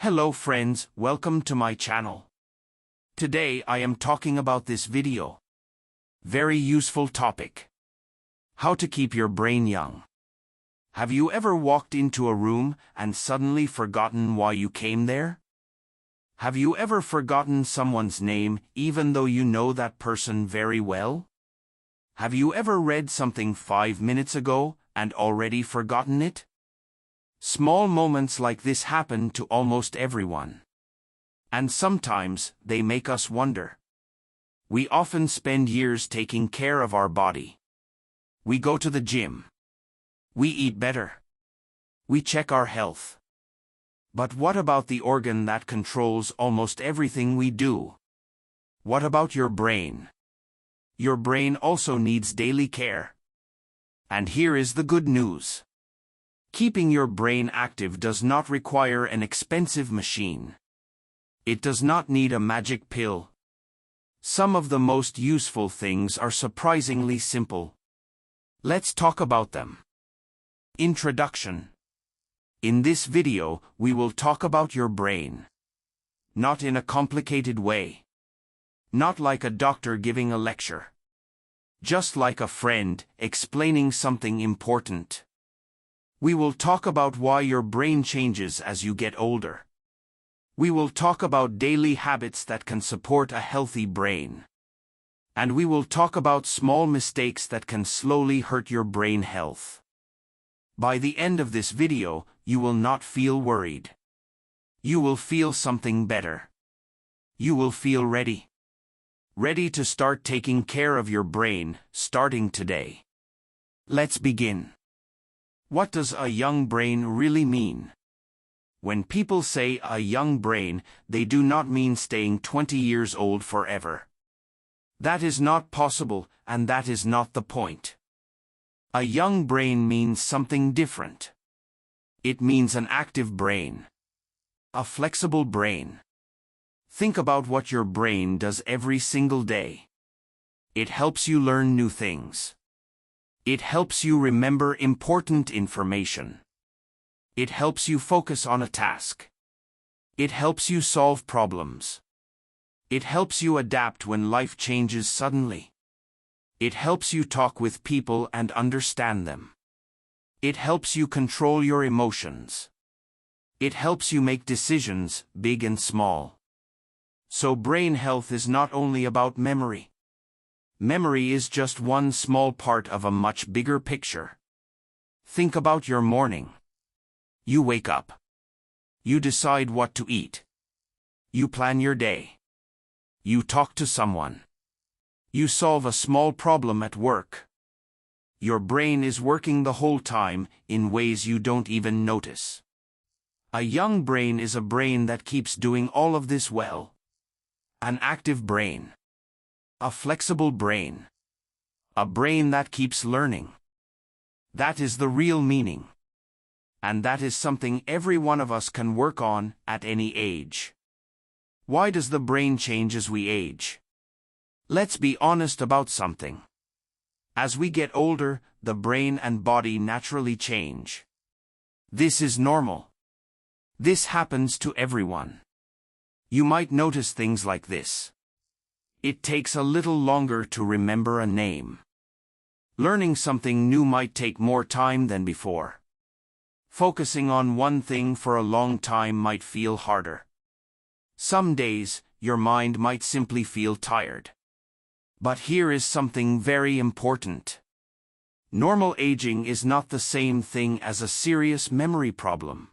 Hello friends, welcome to my channel. Today I am talking about this video. Very useful topic. How to keep your brain young. Have you ever walked into a room and suddenly forgotten why you came there? Have you ever forgotten someone's name even though you know that person very well? Have you ever read something 5 minutes ago and already forgotten it? Small moments like this happen to almost everyone. And sometimes they make us wonder. We often spend years taking care of our body. We go to the gym. We eat better. We check our health. But what about the organ that controls almost everything we do? What about your brain? Your brain also needs daily care. And here is the good news. Keeping your brain active does not require an expensive machine. It does not need a magic pill. Some of the most useful things are surprisingly simple. Let's talk about them. Introduction. In this video, we will talk about your brain. Not in a complicated way. Not like a doctor giving a lecture. Just like a friend explaining something important. We will talk about why your brain changes as you get older. We will talk about daily habits that can support a healthy brain. And we will talk about small mistakes that can slowly hurt your brain health. By the end of this video, you will not feel worried. You will feel something better. You will feel ready. Ready to start taking care of your brain, starting today. Let's begin. What does a young brain really mean? When people say a young brain, they do not mean staying 20 years old forever. That is not possible, and that is not the point. A young brain means something different. It means an active brain. A flexible brain. Think about what your brain does every single day. It helps you learn new things. It helps you remember important information. It helps you focus on a task. It helps you solve problems. It helps you adapt when life changes suddenly. It helps you talk with people and understand them. It helps you control your emotions. It helps you make decisions, big and small. So brain health is not only about memory. Memory is just one small part of a much bigger picture. Think about your morning. You wake up. You decide what to eat. You plan your day. You talk to someone. You solve a small problem at work. Your brain is working the whole time in ways you don't even notice. A young brain is a brain that keeps doing all of this well. An active brain. A flexible brain. A brain that keeps learning. That is the real meaning. And that is something every one of us can work on at any age. Why does the brain change as we age? Let's be honest about something. As we get older, the brain and body naturally change. This is normal. This happens to everyone. You might notice things like this. It takes a little longer to remember a name. Learning something new might take more time than before. Focusing on one thing for a long time might feel harder. Some days, your mind might simply feel tired. But here is something very important. Normal aging is not the same thing as a serious memory problem.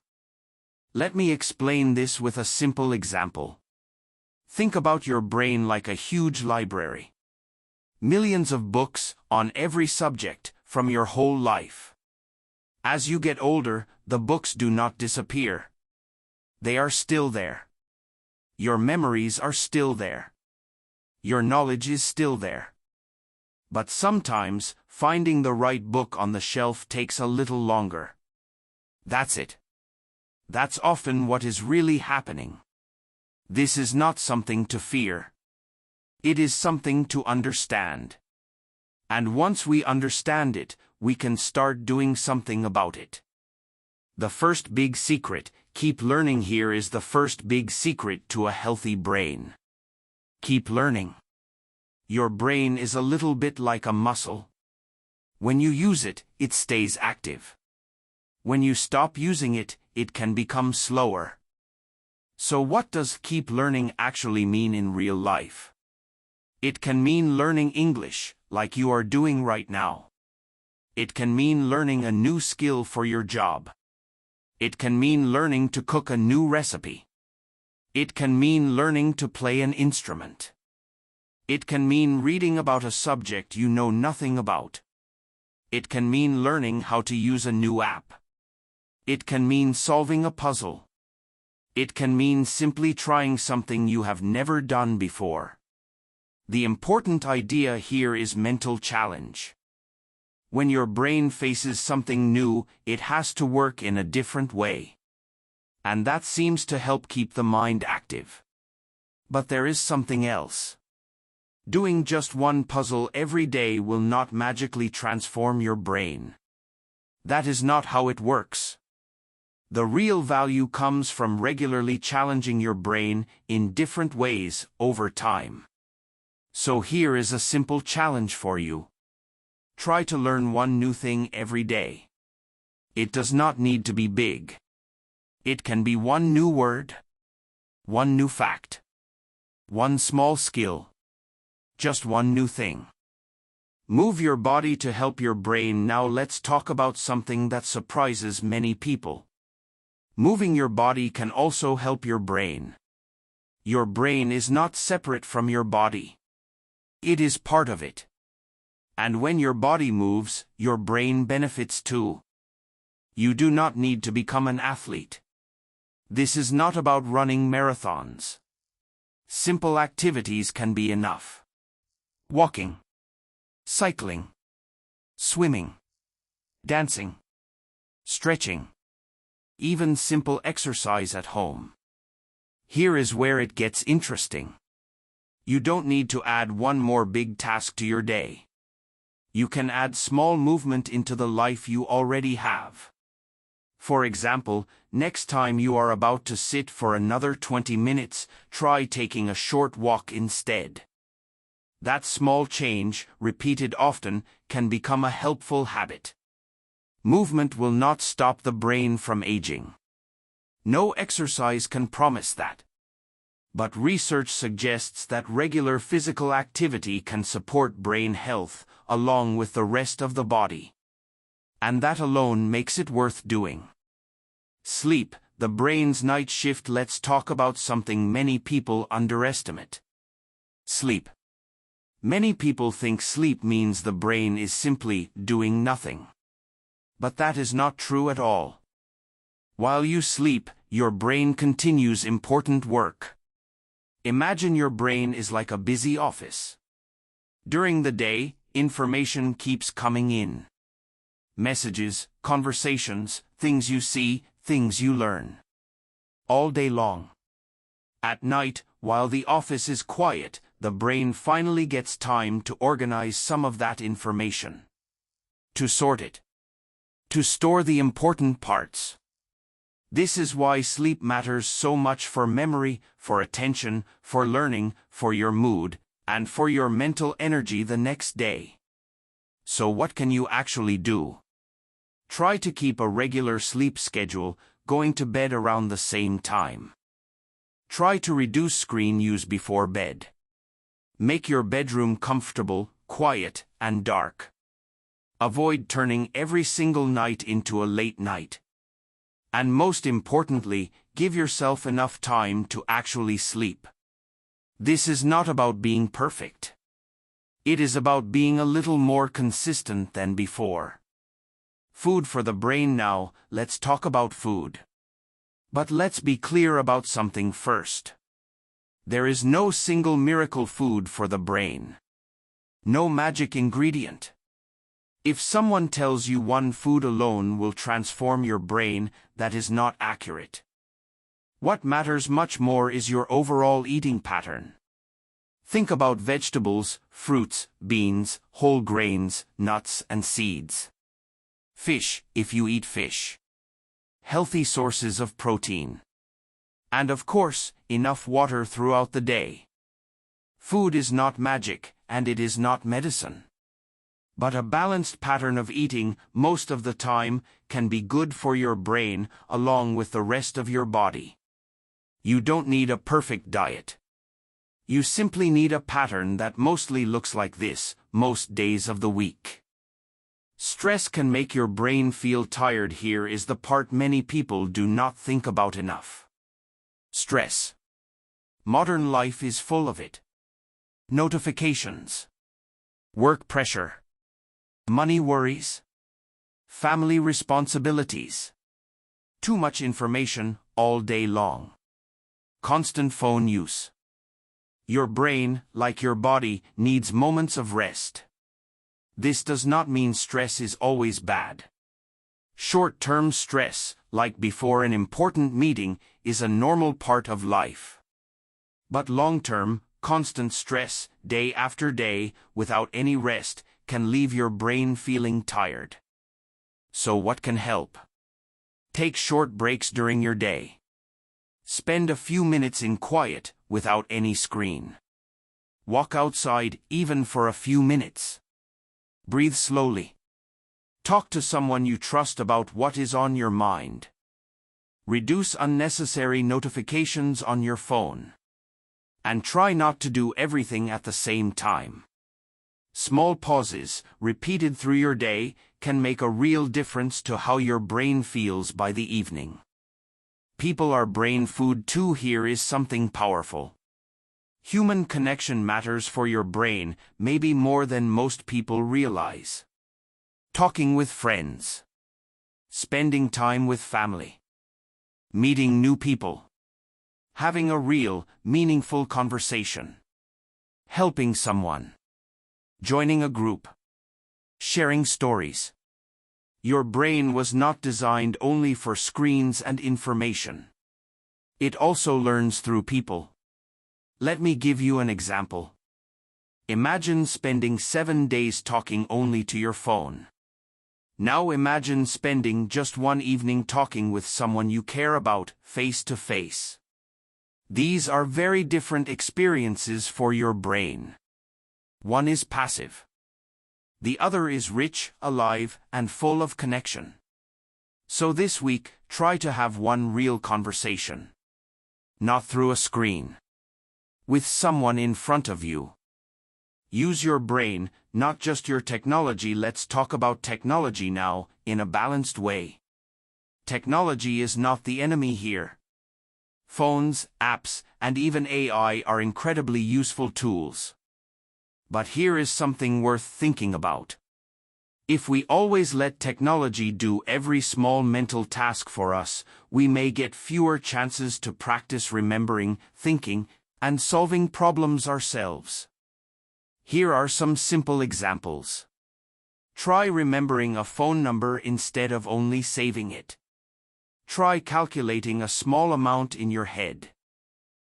Let me explain this with a simple example. Think about your brain like a huge library. Millions of books on every subject from your whole life. As you get older, the books do not disappear. They are still there. Your memories are still there. Your knowledge is still there. But sometimes, finding the right book on the shelf takes a little longer. That's it. That's often what is really happening. This is not something to fear. It is something to understand. And once we understand it, we can start doing something about it. The first big secret keep learning here is the first big secret to a healthy brain. Keep learning. Your brain is a little bit like a muscle. When you use it, it stays active. When you stop using it, it can become slower. So what does keep learning actually mean in real life? It can mean learning English, like you are doing right now. It can mean learning a new skill for your job. It can mean learning to cook a new recipe. It can mean learning to play an instrument. It can mean reading about a subject you know nothing about. It can mean learning how to use a new app. It can mean solving a puzzle. It can mean simply trying something you have never done before. The important idea here is mental challenge. When your brain faces something new, it has to work in a different way. And that seems to help keep the mind active. But there is something else. Doing just one puzzle every day will not magically transform your brain. That is not how it works. The real value comes from regularly challenging your brain in different ways over time. So here is a simple challenge for you. Try to learn one new thing every day. It does not need to be big. It can be one new word, one new fact, one small skill, just one new thing. Move your body to help your brain. Now let's talk about something that surprises many people. Moving your body can also help your brain. Your brain is not separate from your body. It is part of it. And when your body moves, your brain benefits too. You do not need to become an athlete. This is not about running marathons. Simple activities can be enough. Walking, cycling, swimming, dancing, stretching, even simple exercise at home. Here is where it gets interesting. You don't need to add one more big task to your day. You can add small movement into the life you already have. For example, next time you are about to sit for another 20 minutes, try taking a short walk instead. That small change, repeated often, can become a helpful habit. Movement will not stop the brain from aging. No exercise can promise that. But research suggests that regular physical activity can support brain health, along with the rest of the body. And that alone makes it worth doing. Sleep, the brain's night shift. Let's talk about something many people underestimate. Sleep. Many people think sleep means the brain is simply doing nothing. But that is not true at all. While you sleep, your brain continues important work. Imagine your brain is like a busy office. During the day, information keeps coming in. Messages, conversations, things you see, things you learn. All day long. At night, while the office is quiet, the brain finally gets time to organize some of that information. To sort it. To store the important parts. This is why sleep matters so much for memory, for attention, for learning, for your mood, and for your mental energy the next day. So what can you actually do? Try to keep a regular sleep schedule, going to bed around the same time. Try to reduce screen use before bed. Make your bedroom comfortable, quiet, and dark. Avoid turning every single night into a late night. And most importantly, give yourself enough time to actually sleep. This is not about being perfect. It is about being a little more consistent than before. Food for the brain. Now, let's talk about food. But let's be clear about something first. There is no single miracle food for the brain. No magic ingredient. If someone tells you one food alone will transform your brain, that is not accurate. What matters much more is your overall eating pattern. Think about vegetables, fruits, beans, whole grains, nuts, and seeds. Fish, if you eat fish. healthy sources of protein. And of course, enough water throughout the day. Food is not magic, and it is not medicine. But a balanced pattern of eating, most of the time, can be good for your brain, along with the rest of your body. You don't need a perfect diet. You simply need a pattern that mostly looks like this, most days of the week. Stress can make your brain feel tired. Here is the part many people do not think about enough. Stress. Modern life is full of it. Notifications. Work pressure. Money worries. Family responsibilities. Too much information all day long. Constant phone use. Your brain, like your body, needs moments of rest. This does not mean stress is always bad. Short-term stress, like before an important meeting, is a normal part of life. But long-term, constant stress, day after day, without any rest, can leave your brain feeling tired. So what can help? Take short breaks during your day. Spend a few minutes in quiet, without any screen. Walk outside, even for a few minutes. Breathe slowly. Talk to someone you trust about what is on your mind. Reduce unnecessary notifications on your phone. And try not to do everything at the same time. Small pauses, repeated through your day, can make a real difference to how your brain feels by the evening. People are brain food too. Here is something powerful. Human connection matters for your brain, maybe more than most people realize. Talking with friends. Spending time with family. Meeting new people. Having a real, meaningful conversation. Helping someone. Joining a group. Sharing stories. Your brain was not designed only for screens and information. It also learns through people. Let me give you an example. Imagine spending 7 days talking only to your phone. Now imagine spending just one evening talking with someone you care about, face to face. These are very different experiences for your brain. One is passive. The other is rich, alive, and full of connection. So this week, try to have one real conversation. Not through a screen. With someone in front of you. Use your brain, not just your technology. Let's talk about technology now, in a balanced way. Technology is not the enemy here. Phones, apps, and even AI are incredibly useful tools. But here is something worth thinking about. If we always let technology do every small mental task for us, we may get fewer chances to practice remembering, thinking, and solving problems ourselves. Here are some simple examples. Try remembering a phone number instead of only saving it. Try calculating a small amount in your head.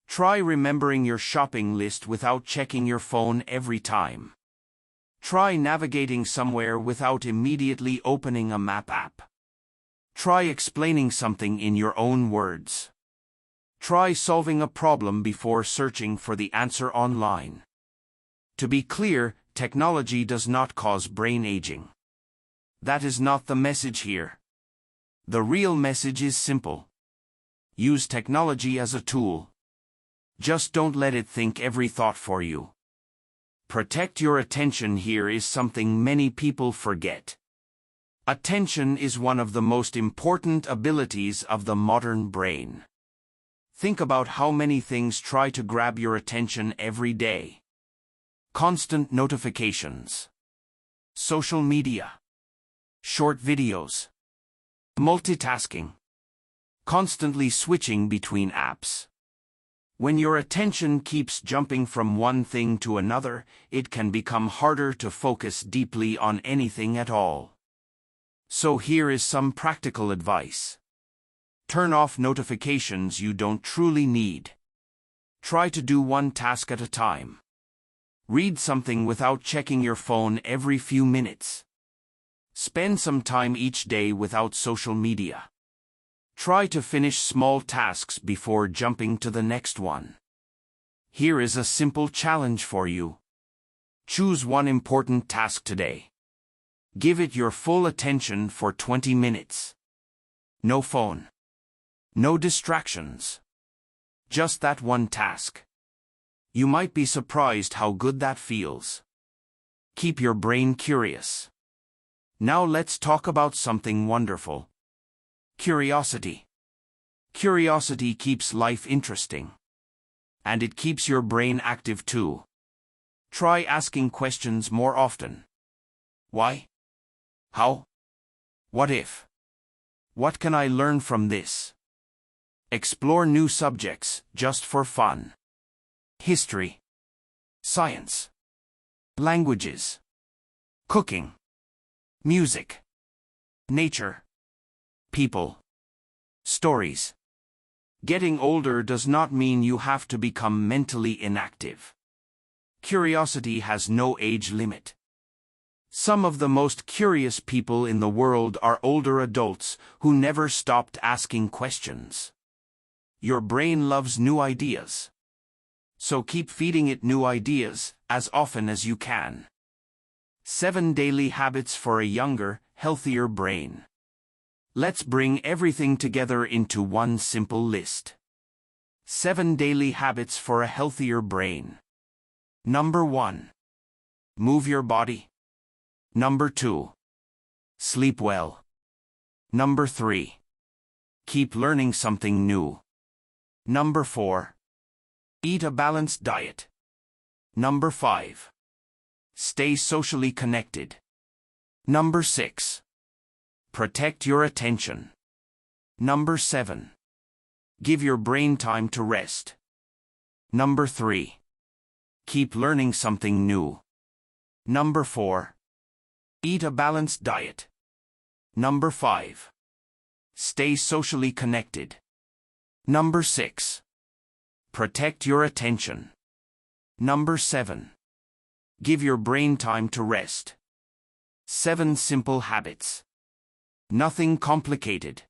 Try remembering your shopping list without checking your phone every time. Try navigating somewhere without immediately opening a map app. Try explaining something in your own words. Try solving a problem before searching for the answer online. To be clear, technology does not cause brain aging. That is not the message here. The real message is simple. Use technology as a tool. Just don't let it think every thought for you. Protect your attention. Here is something many people forget. Attention is one of the most important abilities of the modern brain. Think about how many things try to grab your attention every day. Constant notifications. Social media. Short videos. Multitasking. Constantly switching between apps. When your attention keeps jumping from one thing to another, it can become harder to focus deeply on anything at all. So here is some practical advice. Turn off notifications you don't truly need. Try to do one task at a time. Read something without checking your phone every few minutes. Spend some time each day without social media. Try to finish small tasks before jumping to the next one. Here is a simple challenge for you. Choose one important task today. Give it your full attention for 20 minutes. No phone. No distractions. Just that one task. You might be surprised how good that feels. Keep your brain curious. Now let's talk about something wonderful. Curiosity. Curiosity keeps life interesting. And it keeps your brain active too. Try asking questions more often. Why? How? What if? What can I learn from this? Explore new subjects just for fun. History. Science. Languages. Cooking. Music. Nature. People. Stories. Getting older does not mean you have to become mentally inactive. Curiosity has no age limit. Some of the most curious people in the world are older adults who never stopped asking questions. Your brain loves new ideas. So keep feeding it new ideas as often as you can. 7 daily habits for a younger, healthier brain. Let's bring everything together into one simple list. 7 daily habits for a healthier brain. Number 1. Move your body. Number 2. Sleep well. Number 3. Keep learning something new. Number 4. Eat a balanced diet. Number 5. Stay socially connected. Number 6. Protect your attention. Number 7. Give your brain time to rest. Number 3. Keep learning something new. Number 4. Eat a balanced diet. Number 5. Stay socially connected. Number 6. Protect your attention. Number 7. Give your brain time to rest. 7 simple habits. Nothing complicated.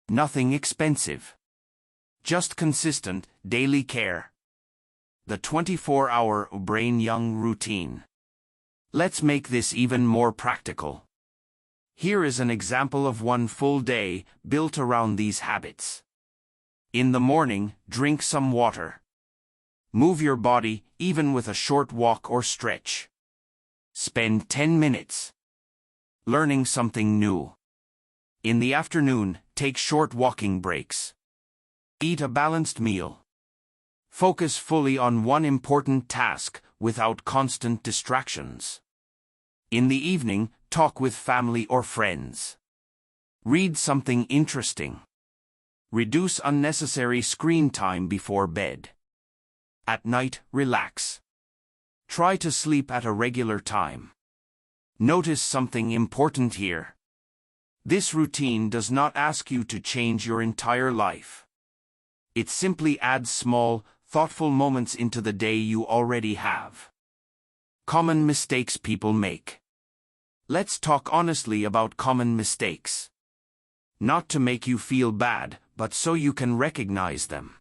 Nothing expensive. Just consistent, daily care. The 24-hour Brain Young routine. Let's make this even more practical. Here is an example of one full day built around these habits. In the morning, drink some water. Move your body, even with a short walk or stretch. Spend 10 minutes learning something new. In the afternoon, take short walking breaks. Eat a balanced meal. Focus fully on one important task without constant distractions. In the evening, talk with family or friends. Read something interesting. Reduce unnecessary screen time before bed. At night, relax. Try to sleep at a regular time. Notice something important here. This routine does not ask you to change your entire life. It simply adds small, thoughtful moments into the day you already have. Common mistakes people make. Let's talk honestly about common mistakes. Not to make you feel bad, but so you can recognize them.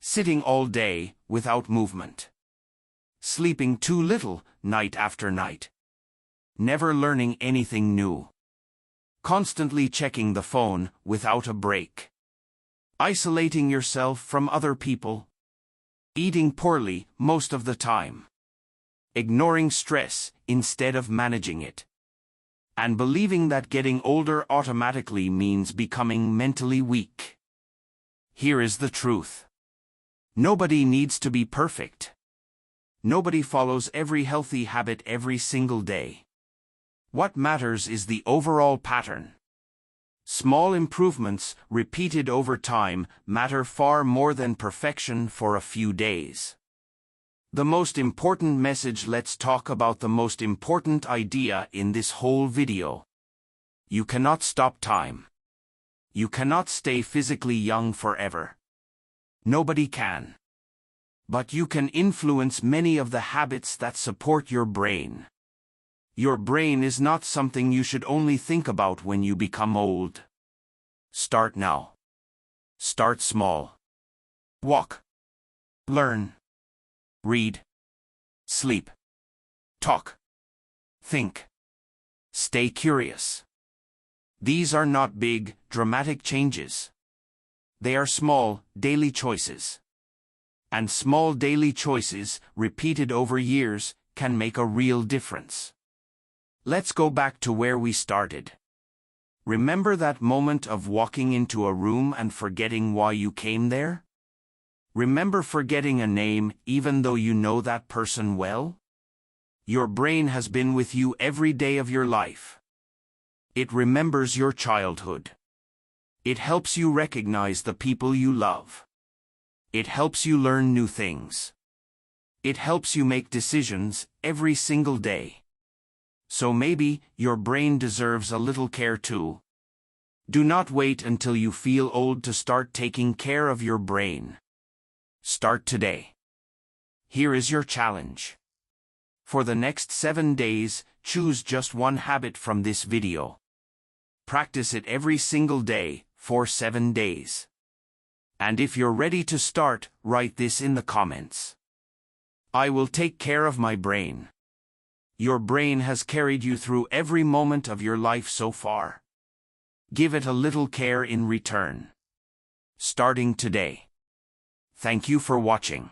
Sitting all day, without movement. Sleeping too little, night after night. Never learning anything new. Constantly checking the phone, without a break. Isolating yourself from other people. Eating poorly, most of the time. Ignoring stress, instead of managing it. And believing that getting older automatically means becoming mentally weak. Here is the truth. Nobody needs to be perfect. Nobody follows every healthy habit every single day. What matters is the overall pattern. Small improvements, repeated over time, matter far more than perfection for a few days. The most important message. Let's talk about the most important idea in this whole video. You cannot stop time. You cannot stay physically young forever. Nobody can. But you can influence many of the habits that support your brain. Your brain is not something you should only think about when you become old. Start now. Start small. Walk. Learn. Read. Sleep. Talk. Think. Stay curious. These are not big, dramatic changes. They are small, daily choices. And small daily choices, repeated over years, can make a real difference. Let's go back to where we started. Remember that moment of walking into a room and forgetting why you came there? Remember forgetting a name even though you know that person well? Your brain has been with you every day of your life. It remembers your childhood. It helps you recognize the people you love. It helps you learn new things. It helps you make decisions every single day. So maybe your brain deserves a little care too. Do not wait until you feel old to start taking care of your brain. Start today. Here is your challenge. For the next 7 days, choose just one habit from this video. Practice it every single day, for 7 days. And if you're ready to start, write this in the comments. I will take care of my brain. Your brain has carried you through every moment of your life so far. Give it a little care in return. Starting today. Thank you for watching.